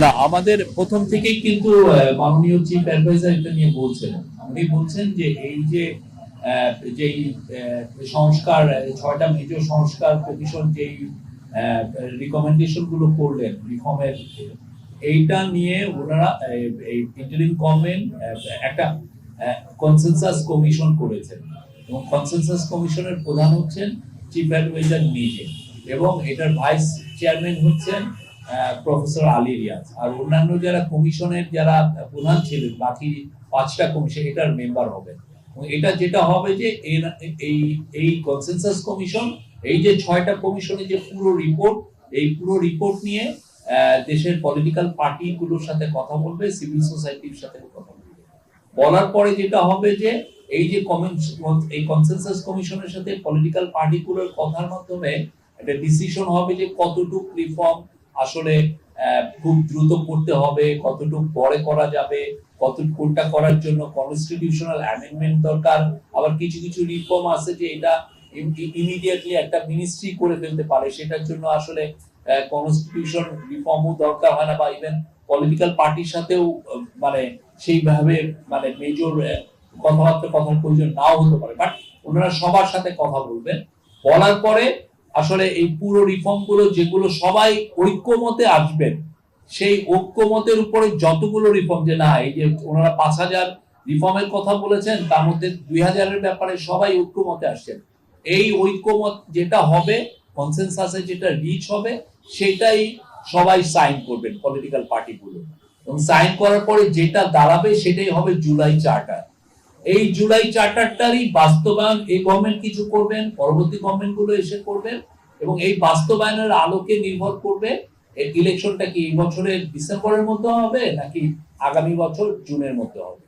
না, আমাদের প্রথম থেকেই কিন্তু মাননীয় চিফ অ্যাডভাইজার এটা নিয়ে বলছেন। উনি বলছেন যে এই যে যেই সংস্কার, 6টা মেজর সংস্কার কমিশন যেই রিকমেন্ডেশন গুলো করলেন রিফর্মের, এইটা নিয়ে ওনারা এই ইন্টারিম গভর্নমেন্ট একটা কনসেনসাস কমিশন করেছেন এবং কনসেনসাস কমিশনের প্রধান হচ্ছেন চিফ অ্যাডভাইজার নিজে, এবং এটার ভাইস চেয়ারম্যান হচ্ছেন প্রফেসর আলী রিয়াজ, আর অন্যান্য যারা কমিশনের যারা প্রধান ছিলেন বাকি 5টা কমিশন এটার মেম্বার হবেন। এটা যেটা হবে যে এই এই কনসেনসাস কমিশন, এই যে 6টা কমিশনের যে পুরো রিপোর্ট, এই পুরো রিপোর্ট নিয়ে দেশের পলিটিক্যাল পার্টিগুলোর সাথে কথা বলবে, সিভিল সোসাইটির সাথে কথা বলবে। বলার পরে যেটা হবে যে এই যে এই কনসেনসাস কমিশনের সাথে পলিটিক্যাল পার্টিগুলোর কথার মাধ্যমে একটা ডিসিশন হবে যে কতটুকু রিফর্ম আসলে খুব দ্রুত করতে হবে, কতটুকু পরে করা যাবে, কোনটা করার জন্য কনস্টিটিউশনাল অ্যামেন্ডমেন্ট দরকার, আবার কিছু কিছু রিফর্ম আছে যে এটা ইমিডিয়েটলি একটা মিনিস্ট্রি করে ফেলতে পারে, সেটার জন্য আসলে কনস্টিটিউশন রিফর্মও দরকার হয় না, বা ইভেন পলিটিক্যাল পার্টির সাথেও মানে সেইভাবে মানে মেজর কথার প্রয়োজন নাও হতে পারে, বাট ওনারা সবার সাথে কথা বলবেন। বলার পরে আসলে এই পুরো রিফর্ম গুলো যেগুলো সবাই ঐক্যমতে আসবেন, সেই ঐক্যমতের উপরে যতগুলো রিফর্ম, যে না এই যে ওনারা 5,000 রিফর্মের কথা বলেছেন, তার মধ্যে 2,000-এর ব্যাপারে সবাই ঐক্যমতে আসছেন, এই ঐক্যমত যেটা হবে, কনসেনসাসে যেটা রিচ হবে, সেটাই সবাই সাইন করবেন পলিটিক্যাল পার্টিগুলো, এবং সাইন করার পরে যেটা দাঁড়াবে সেটাই হবে জুলাই চার্টার। এই জুলাই চার্টারটারই বাস্তবায়ন এই গভর্নমেন্ট কিছু করবেন, পরবর্তী গভর্নমেন্ট গুলো এসে করবেন, এবং এই বাস্তবায়নের আলোকে নির্ভর করবে ইলেকশনটা কি এই বছরের ডিসেম্বরের মধ্যে হবে নাকি আগামী বছর জুনের মধ্যে হবে।